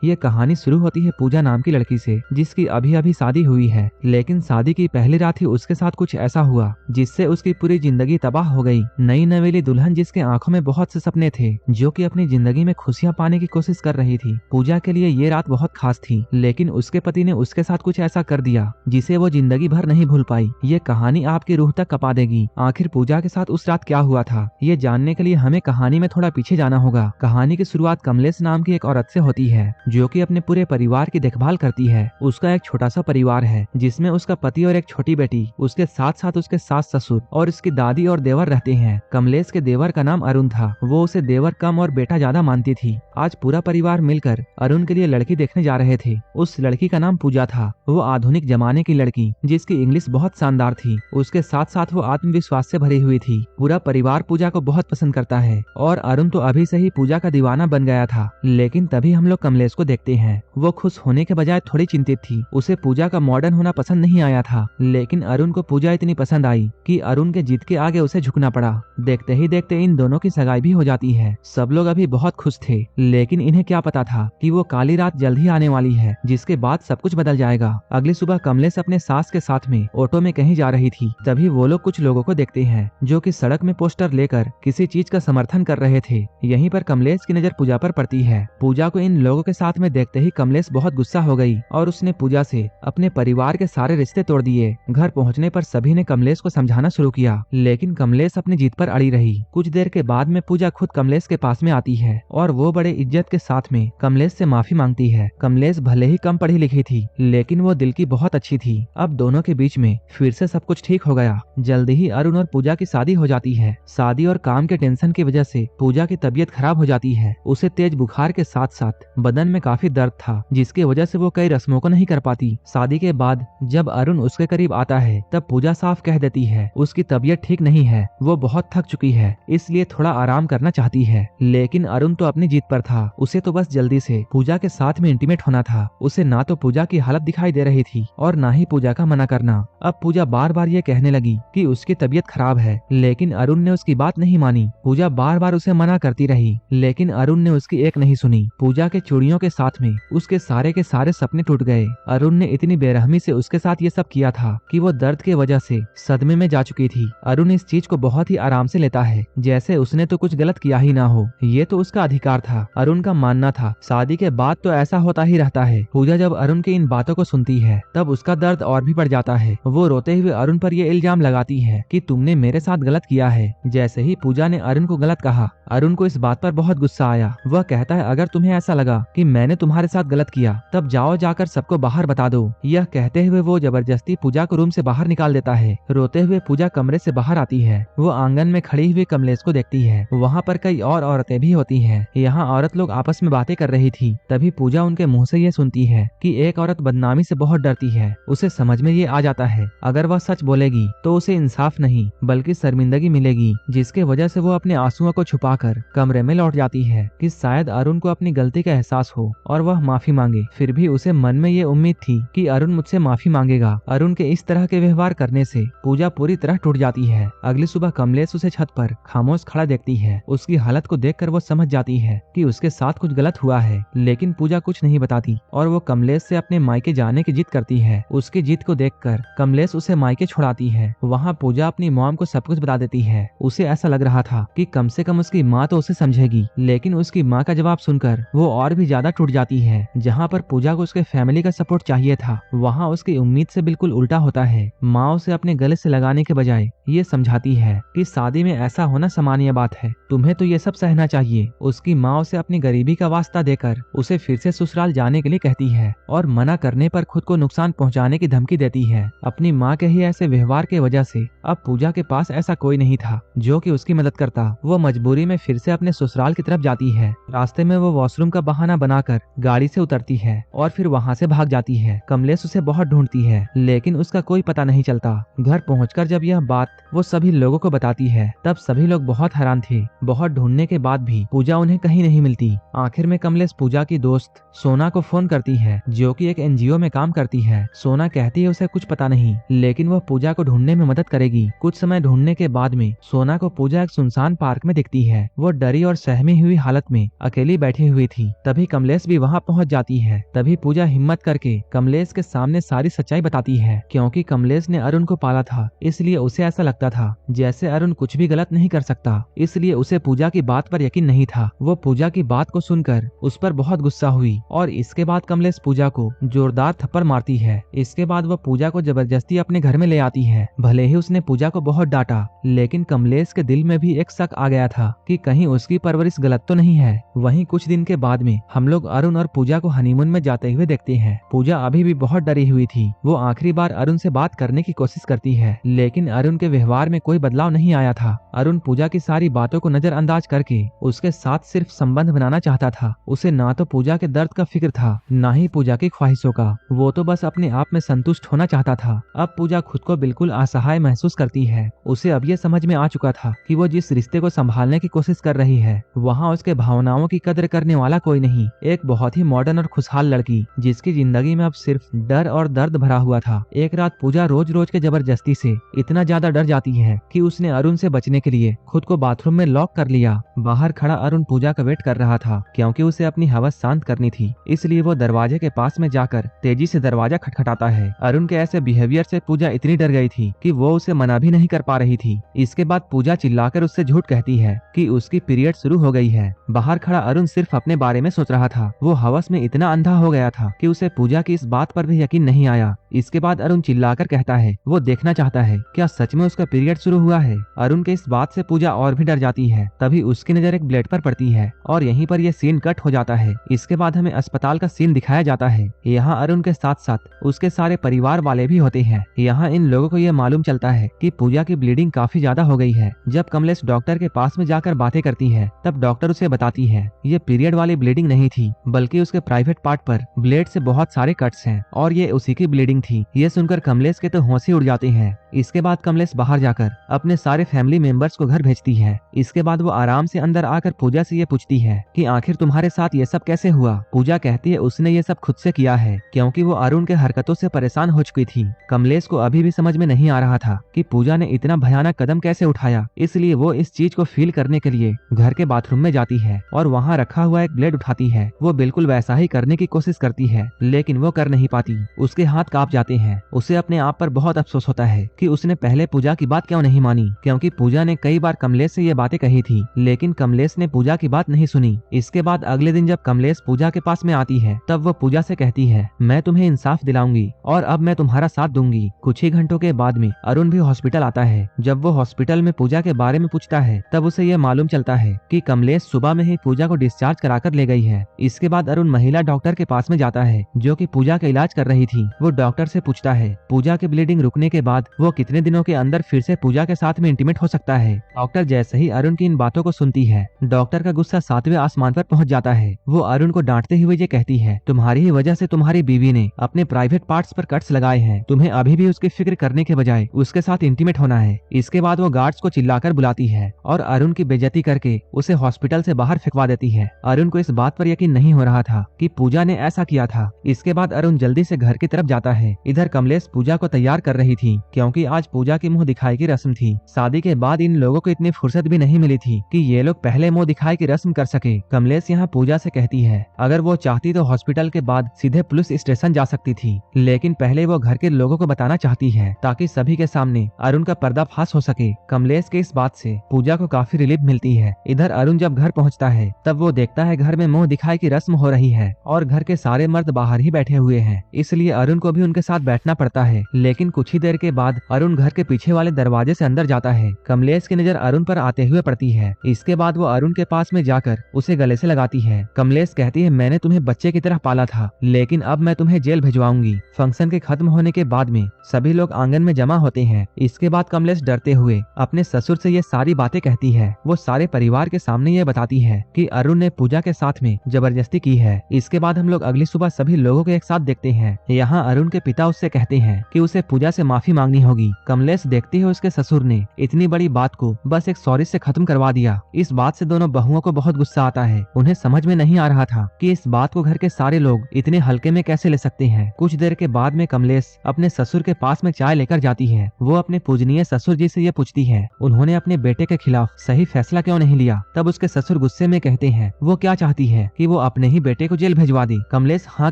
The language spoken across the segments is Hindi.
ये कहानी शुरू होती है पूजा नाम की लड़की से, जिसकी अभी अभी शादी हुई है। लेकिन शादी की पहली रात ही उसके साथ कुछ ऐसा हुआ जिससे उसकी पूरी जिंदगी तबाह हो गई। नई नवेली दुल्हन जिसके आंखों में बहुत से सपने थे, जो कि अपनी जिंदगी में खुशियां पाने की कोशिश कर रही थी। पूजा के लिए ये रात बहुत खास थी, लेकिन उसके पति ने उसके साथ कुछ ऐसा कर दिया जिसे वो जिंदगी भर नहीं भूल पाई। ये कहानी आपकी रूह तक कपा देगी। आखिर पूजा के साथ उस रात क्या हुआ था, ये जानने के लिए हमें कहानी में थोड़ा पीछे जाना होगा। कहानी की शुरुआत कमलेश नाम की एक औरत से होती है, जो कि अपने पूरे परिवार की देखभाल करती है। उसका एक छोटा सा परिवार है, जिसमें उसका पति और एक छोटी बेटी, उसके साथ साथ उसके सास ससुर और उसकी दादी और देवर रहते हैं। कमलेश के देवर का नाम अरुण था। वो उसे देवर कम और बेटा ज्यादा मानती थी। आज पूरा परिवार मिलकर अरुण के लिए लड़की देखने जा रहे थे। उस लड़की का नाम पूजा था। वो आधुनिक जमाने की लड़की, जिसकी इंग्लिश बहुत शानदार थी। उसके साथ साथ वो आत्मविश्वास से भरी हुई थी। पूरा परिवार पूजा को बहुत पसंद करता है और अरुण तो अभी से ही पूजा का दीवाना बन गया था। लेकिन तभी हम लोग कमलेश को देखते हैं। वो खुश होने के बजाय थोड़ी चिंतित थी। उसे पूजा का मॉडर्न होना पसंद नहीं आया था, लेकिन अरुण को पूजा इतनी पसंद आई कि अरुण के जिद के आगे उसे झुकना पड़ा। देखते ही देखते इन दोनों की सगाई भी हो जाती है। सब लोग अभी बहुत खुश थे, लेकिन इन्हें क्या पता था कि वो काली रात जल्द ही आने वाली है, जिसके बाद सब कुछ बदल जाएगा। अगली सुबह कमलेश अपने सास के साथ में ऑटो में कहीं जा रही थी। तभी वो लोग कुछ लोगों को देखते हैं, जो कि सड़क में पोस्टर लेकर किसी चीज का समर्थन कर रहे थे। यहीं पर कमलेश की नजर पूजा पर पड़ती है। पूजा को इन लोगों के साथ में देखते ही कमलेश बहुत गुस्सा हो गई और उसने पूजा से अपने परिवार के सारे रिश्ते तोड़ दिए। घर पहुंचने पर सभी ने कमलेश को समझाना शुरू किया, लेकिन कमलेश अपनी जीत पर अड़ी रही। कुछ देर के बाद में पूजा खुद कमलेश के पास में आती है और वो बड़े इज्जत के साथ में कमलेश से माफी मांगती है। कमलेश भले ही कम पढ़ी लिखी थी, लेकिन वो दिल की बहुत अच्छी थी। अब दोनों के बीच में फिर से सब कुछ ठीक हो गया। जल्दी ही अरुण और पूजा की शादी हो जाती है। शादी और काम के टेंशन की वजह से पूजा की तबीयत खराब हो जाती है। उसे तेज बुखार के साथ साथ बदन में काफी दर्द था, जिसकी वजह से वो कई रस्मों को नहीं कर पाती। शादी के बाद जब अरुण उसके करीब आता है, तब पूजा साफ कह देती है उसकी तबीयत ठीक नहीं है, वो बहुत थक चुकी है, इसलिए थोड़ा आराम करना चाहती है। लेकिन अरुण तो अपनी जीत पर था। उसे तो बस जल्दी से पूजा के साथ में इंटीमेट होना था। उसे ना तो पूजा की हालत दिखाई दे रही थी और ना ही पूजा का मना करना। अब पूजा बार बार ये कहने लगी कि उसकी तबीयत खराब है, लेकिन अरुण ने उसकी बात नहीं मानी। पूजा बार बार उसे मना करती रही, लेकिन अरुण ने उसकी एक नहीं सुनी। पूजा के चूड़ियों के साथ में उसके सारे सपने टूट गए। अरुण ने इतनी बेरहमी से उसके साथ ये सब किया था कि वो दर्द के वजह से सदमे में जा चुकी थी। अरुण इस चीज को बहुत ही आराम से लेता है, जैसे उसने तो कुछ गलत किया ही ना हो। ये तो उसका अधिकार था। अरुण का मानना था शादी के बाद तो ऐसा होता ही रहता है। पूजा जब अरुण की इन बातों को सुनती है, तब उसका दर्द और भी बढ़ जाता है। वो रोते हुए अरुण पर ये इल्जाम लगाती है कि तुमने मेरे साथ गलत किया है। जैसे ही पूजा ने अरुण को गलत कहा, अरुण को इस बात पर बहुत गुस्सा आया। वह कहता है, अगर तुम्हें ऐसा लगा कि मैंने तुम्हारे साथ गलत किया, तब जाओ जाकर सबको बाहर बता दो। यह कहते हुए वो जबरदस्ती पूजा को रूम से बाहर निकाल देता है। रोते हुए पूजा कमरे से बाहर आती है। वो आंगन में खड़ी हुई कमलेश को देखती है। वहाँ पर कई और औरतें भी होती हैं। यहाँ औरत लोग आपस में बातें कर रही थी। तभी पूजा उनके मुंह से ये सुनती है कि एक औरत बदनामी से बहुत डरती है। उसे समझ में ये आ जाता है, अगर वह सच बोलेगी तो उसे इंसाफ नहीं बल्कि शर्मिंदगी मिलेगी, जिसके वजह से वो अपने आंसुओं को छुपाकर कमरे में लौट जाती है कि शायद अरुण को अपनी गलती का एहसास हो और वह माफी मांगे। फिर भी उसे मन में ये उम्मीद थी कि अरुण मुझसे माफी मांगेगा। अरुण के इस तरह के व्यवहार करने से पूजा पूरी तरह टूट जाती है। अगली सुबह कमलेश उसे छत पर खामोश खड़ा देखती है। उसकी हालत को देखकर वो समझ जाती है कि उसके साथ कुछ गलत हुआ है, लेकिन पूजा कुछ नहीं बताती और वो कमलेश से अपने मायके जाने की जिद करती है। उसकी जिद को देखकर कमलेश उसे मायके छुड़ाती है। वहाँ पूजा अपनी मॉम को सब कुछ बता देती है। उसे ऐसा लग रहा था कि कम से कम उसकी माँ तो उसे समझेगी, लेकिन उसकी माँ का जवाब सुनकर वो और भी ज्यादा टूट जाती है। जहाँ पर पूजा को उसके फैमिली का सपोर्ट चाहिए था, वहाँ उसकी उम्मीद से बिल्कुल उल्टा होता है। माँ उसे अपने गले से लगाने के बजाय ये समझाती है कि शादी में ऐसा होना सामान्य बात है, तुम्हें तो ये सब सहना चाहिए। उसकी माँ उसे अपनी गरीबी का वास्ता देकर उसे फिर से ससुराल जाने के लिए कहती है और मना करने पर खुद को नुकसान पहुँचाने की धमकी देती है। अपनी माँ के ही ऐसे व्यवहार के वजह से अब पूजा के पास ऐसा कोई नहीं था जो कि उसकी मदद करता। वो मजबूरी में फिर से अपने ससुराल की तरफ जाती है। रास्ते में वो वॉशरूम का बहाना बनाकर गाड़ी से उतरती है और फिर वहाँ से भाग जाती है। कमलेश उसे बहुत ढूंढती है, लेकिन उसका कोई पता नहीं चलता। घर पहुंचकर जब यह बात वो सभी लोगों को बताती है, तब सभी लोग बहुत हैरान थे। बहुत ढूंढने के बाद भी पूजा उन्हें कहीं नहीं मिलती। आखिर में कमलेश पूजा की दोस्त सोना को फोन करती है, जो कि एक एनजीओ में काम करती है। सोना कहती है उसे कुछ पता नहीं, लेकिन वह पूजा को ढूंढने में मदद करेगी। कुछ समय ढूंढने के बाद में सोना को पूजा एक सुनसान पार्क में दिखती है। वो डरी और सहमी हुई हालत में अकेली बैठी हुई थी। तभी कमलेश कमलेश भी वहाँ पहुँच जाती है। तभी पूजा हिम्मत करके कमलेश के सामने सारी सच्चाई बताती है। क्योंकि कमलेश ने अरुण को पाला था, इसलिए उसे ऐसा लगता था जैसे अरुण कुछ भी गलत नहीं कर सकता, इसलिए उसे पूजा की बात पर यकीन नहीं था। वो पूजा की बात को सुनकर उस पर बहुत गुस्सा हुई और इसके बाद कमलेश पूजा को जोरदार थप्पड़ मारती है। इसके बाद वो पूजा को जबरदस्ती अपने घर में ले आती है। भले ही उसने पूजा को बहुत डांटा, लेकिन कमलेश के दिल में भी एक शक आ गया था कि कहीं उसकी परवरिश गलत तो नहीं है। वहीं कुछ दिन के बाद में हम लोग अरुण और पूजा को हनीमून में जाते हुए देखते हैं। पूजा अभी भी बहुत डरी हुई थी। वो आखिरी बार अरुण से बात करने की कोशिश करती है, लेकिन अरुण के व्यवहार में कोई बदलाव नहीं आया था। अरुण पूजा की सारी बातों को नजरअंदाज करके उसके साथ सिर्फ संबंध बनाना चाहता था। उसे ना तो पूजा के दर्द का फिक्र था, ना ही पूजा की ख्वाहिशों का। वो तो बस अपने आप में संतुष्ट होना चाहता था। अब पूजा खुद को बिल्कुल असहाय महसूस करती है। उसे अब ये समझ में आ चुका था कि वो जिस रिश्ते को संभालने की कोशिश कर रही है, वहाँ उसके भावनाओं की कदर करने वाला कोई नहीं। एक बहुत ही मॉडर्न और खुशहाल लड़की जिसकी जिंदगी में अब सिर्फ डर और दर्द भरा हुआ था। एक रात पूजा रोज रोज के जबरदस्ती से इतना ज्यादा डर जाती है कि उसने अरुण से बचने के लिए खुद को बाथरूम में लॉक कर लिया। बाहर खड़ा अरुण पूजा का वेट कर रहा था, क्योंकि उसे अपनी हवस शांत करनी थी। इसलिए वो दरवाजे के पास में जाकर तेजी से दरवाजा खटखटाता है। अरुण के ऐसे बिहेवियर से पूजा इतनी डर गई थी कि वो उसे मना भी नहीं कर पा रही थी। इसके बाद पूजा चिल्लाकर उससे झूठ कहती है कि उसकी पीरियड शुरू हो गई है। बाहर खड़ा अरुण सिर्फ अपने बारे में सोच रहा था। वो हवस में इतना अंधा हो गया था कि उसे पूजा की इस बात पर भी यकीन नहीं आया। इसके बाद अरुण चिल्लाकर कहता है वो देखना चाहता है क्या सच में उसका पीरियड शुरू हुआ है। अरुण के इस बात से पूजा और भी डर जाती है। तभी उसकी नजर एक ब्लेड पर पड़ती है और यहीं पर यह सीन कट हो जाता है। इसके बाद हमें अस्पताल का सीन दिखाया जाता है। यहाँ अरुण के साथ साथ उसके सारे परिवार वाले भी होते हैं। यहाँ इन लोगों को यह मालूम चलता है कि पूजा की ब्लीडिंग काफी ज्यादा हो गई है। जब कमलेश डॉक्टर के पास में जाकर बातें करती है, तब डॉक्टर उसे बताती है ये पीरियड वाली ब्लीडिंग नहीं थी, बल्कि उसके प्राइवेट पार्ट पर ब्लेड से बहुत सारे कट्स हैं और ये उसी की ब्लीडिंग थी। ये सुनकर कमलेश के तो होश ही उड़ जाते हैं। इसके बाद कमलेश बाहर जाकर अपने सारे फैमिली मेंबर्स को घर भेजती है। इसके बाद वो आराम से अंदर आकर पूजा से ये पूछती है कि आखिर तुम्हारे साथ ये सब कैसे हुआ। पूजा कहती है उसने ये सब खुद से किया है, क्योंकि वो अरुण के हरकतों से परेशान हो चुकी थी। कमलेश को अभी भी समझ में नहीं आ रहा था कि पूजा ने इतना भयानक कदम कैसे उठाया, इसलिए वो इस चीज को फील करने के लिए घर के बाथरूम में जाती है और वहाँ रखा हुआ एक ब्लेड उठाती है। वो बिल्कुल वैसा ही करने की कोशिश करती है, लेकिन वो कर नहीं पाती। उसके हाथ कांप जाते हैं। उसे अपने आप पर बहुत अफसोस होता है कि उसने पहले पूजा की बात क्यों नहीं मानी, क्योंकि पूजा ने कई बार कमलेश से ये बातें कही थी, लेकिन कमलेश ने पूजा की बात नहीं सुनी। इसके बाद अगले दिन जब कमलेश पूजा के पास में आती है, तब वो पूजा से कहती है मैं तुम्हें इंसाफ दिलाऊंगी और अब मैं तुम्हारा साथ दूंगी। कुछ ही घंटों के बाद में अरुण भी हॉस्पिटल आता है। जब वो हॉस्पिटल में पूजा के बारे में पूछता है, तब उसे ये मालूम चलता है कि कमलेश सुबह में ही पूजा को डिस्चार्ज कराकर ले गई है। इसके बाद अरुण महिला डॉक्टर के पास में जाता है, जो कि पूजा का इलाज कर रही थी। वो डॉक्टर से पूछता है पूजा की ब्लीडिंग रुकने के बाद वो कितने दिनों के अंदर फिर से पूजा के साथ में इंटीमेट हो सकता है। डॉक्टर जैसे ही अरुण की इन बातों को सुनती है, डॉक्टर का गुस्सा 7वें आसमान पर पहुंच जाता है। वो अरुण को डांटते हुए ये कहती है तुम्हारी ही वजह से तुम्हारी बीवी ने अपने प्राइवेट पार्ट्स पर कट्स लगाए हैं। तुम्हें अभी भी उसकी फिक्र करने के बजाय उसके साथ इंटीमेट होना है। इसके बाद वो गार्ड्स को चिल्लाकर बुलाती है और अरुण की बेइज्जती करके उसे हॉस्पिटल से बाहर फेंकवा देती है। अरुण को इस बात पर यकीन नहीं हो रहा था कि पूजा ने ऐसा किया था। इसके बाद अरुण जल्दी से घर की तरफ जाता है। इधर कमलेश पूजा को तैयार कर रही थी, क्योंकि आज पूजा की मुंह दिखाई की रस्म थी। शादी के बाद इन लोगों को इतनी फुर्सत भी नहीं मिली थी कि ये लोग पहले मुंह दिखाई की रस्म कर सके। कमलेश यहाँ पूजा से कहती है अगर वो चाहती तो हॉस्पिटल के बाद सीधे पुलिस स्टेशन जा सकती थी, लेकिन पहले वो घर के लोगों को बताना चाहती है ताकि सभी के सामने अरुण का पर्दाफाश हो सके। कमलेश के इस बात से पूजा को काफी रिलीफ मिलती है। इधर अरुण जब घर पहुँचता है, तब वो देखता है घर में मुंह दिखाई की रस्म हो रही है और घर के सारे मर्द बाहर ही बैठे हुए हैं, इसलिए अरुण को भी उनके साथ बैठना पड़ता है। लेकिन कुछ ही देर के बाद अरुण घर के पीछे वाले दरवाजे से अंदर जाता है। कमलेश की नजर अरुण पर आते हुए पड़ती है। इसके बाद वो अरुण के पास में जाकर उसे गले से लगाती है। कमलेश कहती है मैंने तुम्हें बच्चे की तरह पाला था, लेकिन अब मैं तुम्हें जेल भिजवाऊंगी। फंक्शन के खत्म होने के बाद में सभी लोग आंगन में जमा होते हैं। इसके बाद कमलेश डरते हुए अपने ससुर से ये सारी बातें कहती है। वो सारे परिवार के सामने ये बताती है कि अरुण ने पूजा के साथ में जबरदस्ती की है। इसके बाद हम लोग अगली सुबह सभी लोगों को एक साथ देखते हैं। यहाँ अरुण के पिता उससे कहते हैं कि उसे पूजा से माफी मांगनी होगी। कमलेश देखती है उसके ससुर ने इतनी बड़ी बात को बस एक सॉरी से खत्म करवा दिया। इस बात से दोनों बहुओं को बहुत गुस्सा आता है। उन्हें समझ में नहीं आ रहा था कि इस बात को घर के सारे लोग इतने हल्के में कैसे ले सकते हैं। कुछ देर के बाद में कमलेश अपने ससुर के पास में चाय लेकर जाती है। वो अपने पूजनीय ससुर जी से ये पूछती है उन्होंने अपने बेटे के खिलाफ सही फैसला क्यों नहीं लिया। तब उसके ससुर गुस्से में कहते हैं वो क्या चाहती है कि वो अपने ही बेटे को जेल भिजवा दे। कमलेश हाँ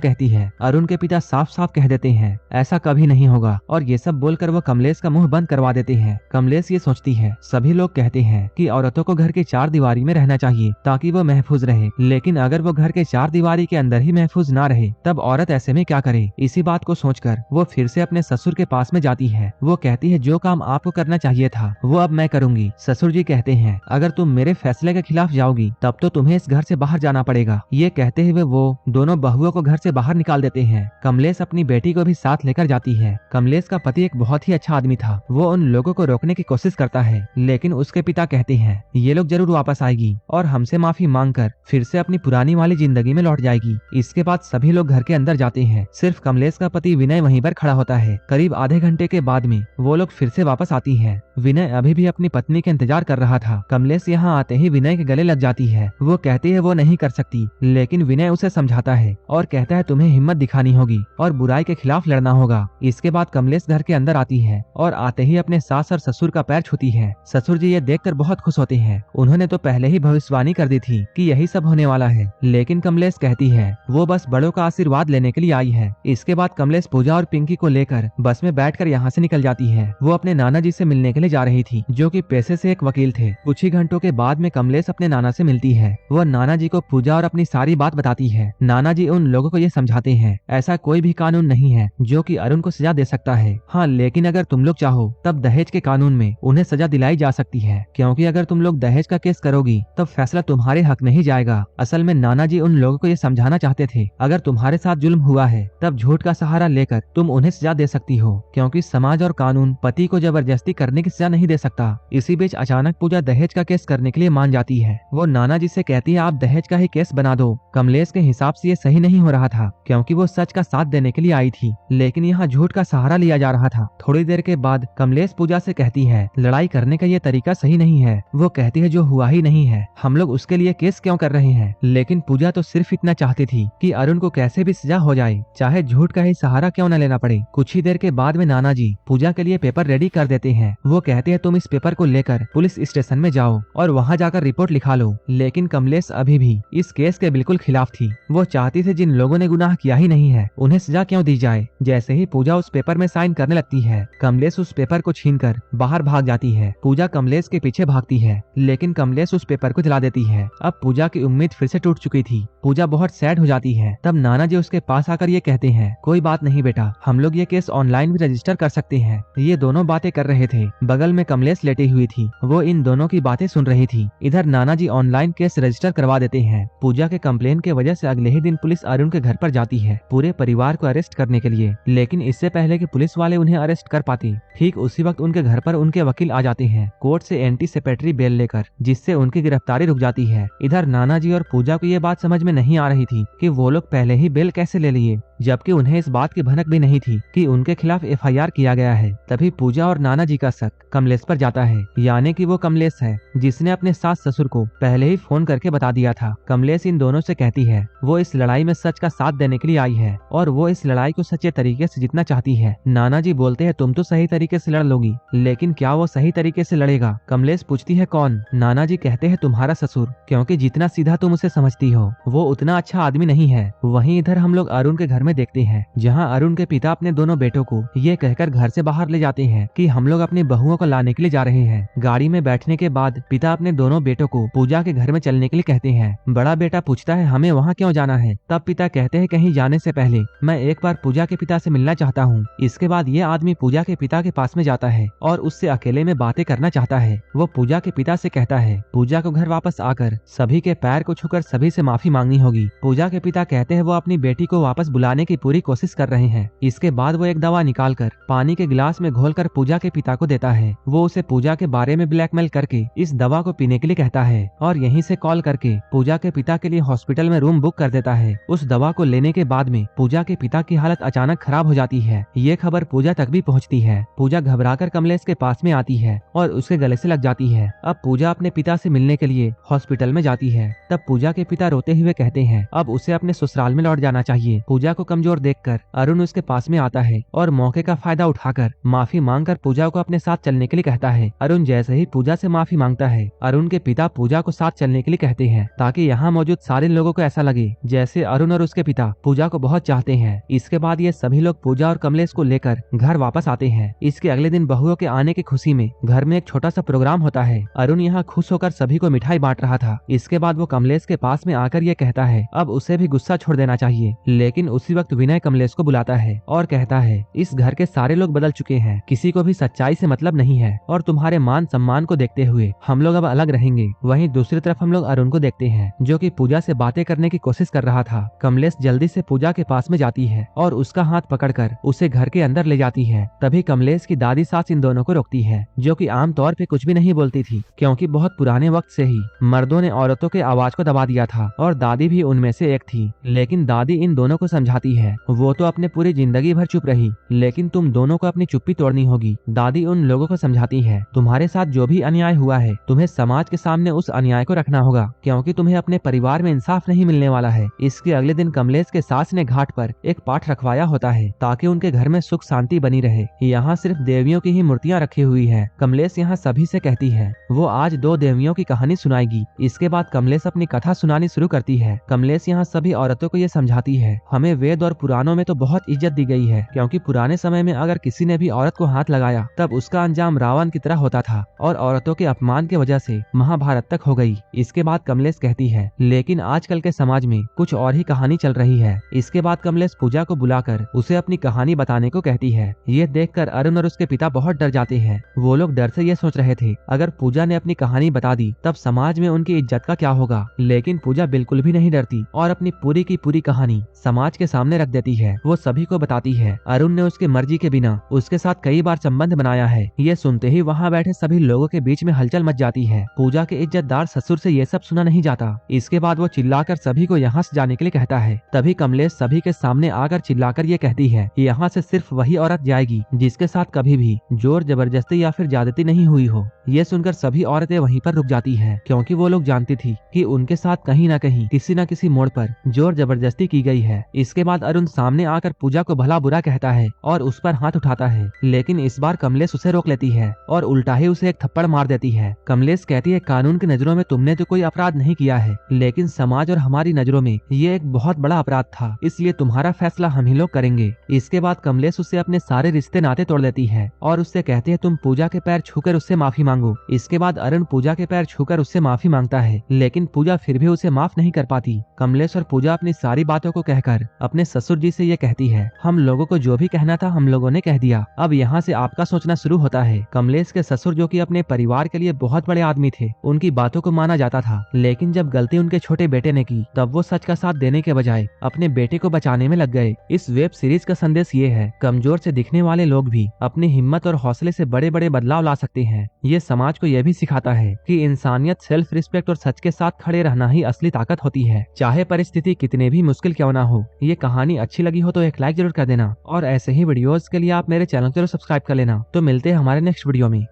कहती है। अरुण के पिता साफ साफ कह देते हैं ऐसा कभी नहीं होगा और ये सब बोलकर वो कमलेश का मुंह बंद करवा देते हैं। कमलेश ये सोचती है सभी लोग कहते हैं कि औरतों को घर के चार दीवारी में रहना चाहिए ताकि वो महफूज रहे, लेकिन अगर वो घर के चार दीवारी के अंदर ही महफूज ना रहे तब औरत ऐसे में क्या करे। इसी बात को सोचकर वो फिर से अपने ससुर के पास में जाती है। वो कहती है जो काम आपको करना चाहिए था वो अब मैं करूंगी। ससुर जी कहते हैं अगर तुम मेरे फैसले के खिलाफ जाओगी तब तो तुम्हें इस घर से बाहर जाना पड़ेगा। ये कहते हुए वो दोनों बहुओं को घर से बाहर निकाल देते हैं। कमलेश अपनी बेटी को भी साथ लेकर जाती है। कमलेश का पति एक बहुत ही अच्छा आदमी था। वो उन लोगों को रोकने की कोशिश करता है, लेकिन उसके पिता कहते हैं ये लोग जरूर वापस आएगी और हमसे माफी मांगकर फिर से अपनी पुरानी वाली जिंदगी में लौट जाएगी। इसके बाद सभी लोग घर के अंदर जाते हैं। सिर्फ कमलेश का पति विनय वहीं पर खड़ा होता है। करीब आधे घंटे के बाद में वो लोग फिर से वापस आती है। विनय अभी भी अपनी पत्नी का इंतजार कर रहा था। कमलेश यहाँ आते ही विनय के गले लग जाती है। वो कहती है वो नहीं कर सकती, लेकिन विनय उसे समझाता है और कहता है तुम्हें हिम्मत दिखानी होगी और बुराई के खिलाफ लड़ना होगा। इसके बाद कमलेश घर के अंदर आती है और आते ही अपने सास और ससुर का पैर छूती है। ससुर जी ये देखकर बहुत खुश होते हैं। उन्होंने तो पहले ही भविष्यवाणी कर दी थी कि यही सब होने वाला है, लेकिन कमलेश कहती है वो बस बड़ों का आशीर्वाद लेने के लिए आई है। इसके बाद कमलेश पूजा और पिंकी को लेकर बस में बैठकर यहाँ से निकल जाती है। वो अपने नाना जी से मिलने के लिए जा रही थी, जो कि पेशे से एक वकील थे। कुछ ही घंटों के बाद में कमलेश अपने नाना से मिलती है। वो नाना जी को पूजा और अपनी सारी बात बताती है। नाना जी उन लोगों को ये समझाते हैं ऐसा कोई भी कानून नहीं है जो कि अरुण को सजा दे सकता है। हाँ, लेकिन अगर तुम लोग चाहो तब दहेज के कानून में उन्हें सजा दिलाई जा सकती है, क्योंकि अगर तुम लोग दहेज का केस करोगी तब फैसला तुम्हारे हक में ही जाएगा। असल में नाना जी उन लोगों को ये समझाना चाहते थे अगर तुम्हारे साथ जुल्म हुआ है तब झूठ का सहारा लेकर तुम उन्हें सजा दे सकती हो, क्योंकि समाज और कानून पति को जबरदस्ती करने की सजा नहीं दे सकता। इसी बीच अचानक पूजा दहेज का केस करने के लिए मान जाती है। वो नाना जी से कहती है आप दहेज का ही केस बना दो। कमलेश के हिसाब से ये सही नहीं हो रहा था, क्योंकि वो सच का साथ देने के लिए आई थी, लेकिन यहाँ झूठ का सहारा लिया जा रहा था। थोड़ी देर के बाद कमलेश पूजा से कहती है लड़ाई करने का ये तरीका सही नहीं है। वो कहती है जो हुआ ही नहीं है हम लोग उसके लिए केस क्यों कर रहे हैं। लेकिन पूजा तो सिर्फ इतना चाहती थी कि अरुण को कैसे भी सजा हो जाए, चाहे झूठ का ही सहारा क्यों न लेना पड़े। कुछ ही देर के बाद में नाना जी पूजा के लिए पेपर रेडी कर देते हैं। वो कहते हैं तुम इस पेपर को लेकर पुलिस स्टेशन में जाओ और वहाँ जाकर रिपोर्ट लिखा लो। लेकिन कमलेश अभी भी इस केस के बिल्कुल खिलाफ थी। वो चाहती थी जिन लोगों ने गुनाह किया ही नहीं है उन्हें सजा क्यों दी जाए। जैसे ही पूजा उस पेपर में साइन करने लगती है, कमलेश उस पेपर को छीनकर बाहर भाग जाती है। पूजा कमलेश के पीछे भागती है, लेकिन कमलेश उस पेपर को जला देती है। अब पूजा की उम्मीद फिर से टूट चुकी थी। पूजा बहुत सैड हो जाती है। तब नाना जी उसके पास आकर ये कहते हैं कोई बात नहीं बेटा, हम लोग ये केस ऑनलाइन भी रजिस्टर कर सकते हैं। ये दोनों बातें कर रहे थे। बगल में कमलेश लेटी हुई थी, वो इन दोनों की बातें सुन रही थी। इधर नाना जी ऑनलाइन केस रजिस्टर करवा देते हैं। पूजा के कंप्लेन के वजह से अगले ही दिन पुलिस अरुण के घर पर जाती है पूरे परिवार को अरेस्ट करने के लिए। लेकिन इससे पहले कि पुलिस वाले उन्हें अरेस्ट कर पाते, ठीक उसी वक्त उनके घर पर उनके वकील आ जाते हैं कोर्ट से एंटीसिपेटरी बेल लेकर, जिससे उनकी गिरफ्तारी रुक जाती है। इधर नाना जी और पूजा को ये बात समझ में नहीं आ रही थी कि वो लोग पहले ही बेल कैसे ले लिए, जबकि उन्हें इस बात की भनक भी नहीं थी कि उनके खिलाफ एफआईआर किया गया है। तभी पूजा और नाना जी का शक कमलेश पर जाता है, यानी कि वो कमलेश है जिसने अपने सास ससुर को पहले ही फोन करके बता दिया था। कमलेश इन दोनों से कहती है वो इस लड़ाई में सच का साथ देने के लिए आई है और वो इस लड़ाई को सच्चे तरीके से जीतना चाहती है। नाना जी बोलते हैं तुम तो सही तरीके से लड़ लोगी, लेकिन क्या वो सही तरीके से लड़ेगा। कमलेश पूछती है कौन। नाना जी कहते हैं तुम्हारा ससुर, क्योंकि जितना सीधा तुम उसे समझती हो वो उतना अच्छा आदमी नहीं है। वहीं इधर हम लोग अरुण के घर में देखते हैं, जहां अरुण के पिता अपने दोनों बेटों को ये कहकर घर से बाहर ले जाते हैं कि हम लोग अपनी बहुओं को लाने के लिए जा रहे हैं। गाड़ी में बैठने के बाद पिता अपने दोनों बेटों को पूजा के घर में चलने के लिए कहते हैं। बड़ा बेटा पूछता है हमें वहाँ क्यों जाना है। तब पिता कहते हैं कहीं जाने से पहले मैं एक बार पूजा के पिता से मिलना चाहता हूँ। इसके बाद ये आदमी पूजा के पिता के पास में जाता है और उससे अकेले में बातें करना चाहता है। वो पूजा के पिता से कहता है पूजा को घर वापस आकर सभी के पैर को छूकर सभी से माफी मांगनी होगी। पूजा के पिता कहते हैं वो अपनी बेटी को वापस बुलाने की पूरी कोशिश कर रहे हैं। इसके बाद वो एक दवा निकालकर पानी के गिलास में घोलकर पूजा के पिता को देता है। वो उसे पूजा के बारे में ब्लैकमेल करके इस दवा को पीने के लिए कहता है और यहीं से कॉल करके पूजा के पिता के लिए हॉस्पिटल में रूम बुक कर देता है। उस दवा को लेने के बाद में पूजा के पिता की हालत अचानक अचानक खराब हो जाती है। ये खबर पूजा तक भी पहुंचती है। पूजा घबराकर कमलेश के पास में आती है और उसके गले से लग जाती है। अब पूजा अपने पिता से मिलने के लिए हॉस्पिटल में जाती है। तब पूजा के पिता रोते हुए कहते हैं अब उसे अपने ससुराल में लौट जाना चाहिए। पूजा को कमजोर देखकर अरुण उसके पास में आता है और मौके का फायदा उठाकर माफी मांगकर पूजा को अपने साथ चलने के लिए कहता है। अरुण जैसे ही पूजा से माफी मांगता है, अरुण के पिता पूजा को साथ चलने के लिए कहते हैं ताकि यहाँ मौजूद सारे लोगों को ऐसा लगे जैसे अरुण और उसके पिता पूजा को बहुत चाहते हैं। इसके बाद ये सभी लोग पूजा और कमलेश को लेकर घर वापस आते हैं। इसके अगले दिन बहुओं के आने की खुशी में घर में एक छोटा सा प्रोग्राम होता है। अरुण यहाँ खुश होकर सभी को मिठाई बांट रहा था। इसके बाद वो कमलेश के पास में आकर ये कहता है अब उसे भी गुस्सा छोड़ देना चाहिए। लेकिन उसी वक्त विनय कमलेश को बुलाता है और कहता है इस घर के सारे लोग बदल चुके हैं, किसी को भी सच्चाई से मतलब नहीं है और तुम्हारे मान सम्मान को देखते हुए हम लोग अब अलग रहेंगे। वहीं दूसरी तरफ हम लोग अरुण को देखते हैं जो कि पूजा से बातें करने की कोशिश कर रहा था। कमलेश जल्दी से पूजा के पास में जाती है और उसका हाथ पकड़कर उसे घर के अंदर ले जाती है। तभी कमलेश की दादी सास इन दोनों को रोकती है जो कि आम तौर पे कुछ भी नहीं बोलती थी, क्योंकि बहुत पुराने वक्त से ही मर्दों ने औरतों के आवाज को दबा दिया था और दादी भी उनमें से एक थी। लेकिन दादी इन दोनों को समझाती है वो तो अपने पूरी जिंदगी भर चुप रही, लेकिन तुम दोनों को अपनी चुप्पी तोड़नी होगी। दादी उन लोगों को समझाती है तुम्हारे साथ जो भी अन्याय हुआ है तुम्हें समाज के सामने उस अन्याय को रखना होगा, क्योंकि तुम्हें अपने परिवार में इंसाफ नहीं मिलने वाला है। इसके अगले दिन कमलेश के सास ने घाट पर एक पाठ रखवाया होता है ताकि उनके घर में सुख शांति बनी रहे। यहाँ सिर्फ देवियों की ही मूर्तियाँ रखी हुई है। कमलेश यहाँ सभी से कहती है वो आज 2 देवियों की कहानी सुनाएगी। इसके बाद कमलेश अपनी कथा सुनानी शुरू करती है। कमलेश यहाँ सभी औरतों को ये समझाती है हमें वेद और पुराणों में तो बहुत इज्जत दी गई है, क्योंकि पुराने समय में अगर किसी ने भी औरत को हाथ लगाया तब उसका अंजाम रावण की तरह होता था और औरतों के अपमान की वजह से महाभारत तक हो गई। इसके बाद कमलेश कहती है लेकिन आजकल के समाज में कुछ और ही कहानी चल रही है। इसके बाद कमलेश पूजा को बुलाकर उसे अपनी कहानी बताने को कहती है। ये देखकर अरुण और उसके पिता बहुत डर जाते हैं। वो लोग डर से ये सोच रहे थे अगर पूजा ने अपनी कहानी बता दी तब समाज में उनकी इज्जत का क्या होगा। लेकिन पूजा बिल्कुल भी नहीं डरती और अपनी पूरी की पूरी कहानी समाज के सामने रख देती है। वो सभी को बताती है अरुण ने उसकी मर्जी के बिना उसके साथ कई बार संबंध बनाया है। ये सुनते ही वहाँ बैठे सभी लोगों के बीच में हलचल मच जाती है। पूजा के इज्जतदार ससुर से ये सब सुना नहीं जाता। इसके बाद वो चिल्लाकर सभी को यहाँ से जाने के लिए कहता है। तभी कमलेश सभी के सामने आकर चिल्लाकर ये कहती है यहाँ से सिर्फ वही औरत जाएगी जिसके साथ कभी भी जोर जबरदस्ती या फिर ज्यादती नहीं हुई हो। ये सुनकर सभी औरतें वहीं पर रुक जाती हैं, क्योंकि वो लोग जानती थी कि उनके साथ कहीं न कहीं किसी न किसी मोड़ पर जोर जबरदस्ती की गई है। इसके बाद अरुण सामने आकर पूजा को भला बुरा कहता है और उस पर हाथ उठाता है, लेकिन इस बार कमलेश उसे रोक लेती है और उल्टा ही उसे एक थप्पड़ मार देती है। कमलेश कहती है कानून की नजरों में तुमने तो कोई अपराध नहीं किया है, लेकिन समाज और हमारी नजरों में ये एक बहुत बड़ा अपराध था, इसलिए तुम्हारा फैसला हम ही लोग करेंगे। इसके बाद कमलेश उससे अपने सारे रिश्ते नाते तोड़ देती है और उससे कहती है तुम पूजा के पैर छूकर उससे माफी मांगो। इसके बाद अरुण पूजा के पैर छूकर उससे माफी मांगता है, लेकिन पूजा फिर भी उसे माफ नहीं कर पाती। कमलेश और पूजा अपनी सारी बातों को कहकर अपने ससुर जी से ये कहती है हम लोगों को जो भी कहना था हम लोगों ने कह दिया, अब यहाँ से आपका सोचना शुरू होता है। कमलेश के ससुर जो कि अपने परिवार के लिए बहुत बड़े आदमी थे, उनकी बातों को माना जाता था, लेकिन जब गलती उनके छोटे बेटे ने की तब वो सच का साथ देने के बजाय अपने बेटे को बचाने में लग गए। इस वेब सीरीज का संदेश ये है कमजोर से दिखने वाले लोग भी अपनी हिम्मत और हौसले से बड़े बड़े बदलाव ला सकते हैं। ये समाज को यह भी सिखाता है कि इंसानियत, सेल्फ रिस्पेक्ट और सच के साथ खड़े रहना ही असली ताकत होती है, चाहे परिस्थिति कितने भी मुश्किल क्यों ना हो। ये कहानी अच्छी लगी हो तो एक लाइक जरूर कर देना और ऐसे ही वीडियोस के लिए आप मेरे चैनल को जरूर सब्सक्राइब कर लेना। तो मिलते हैं हमारे नेक्स्ट वीडियो में।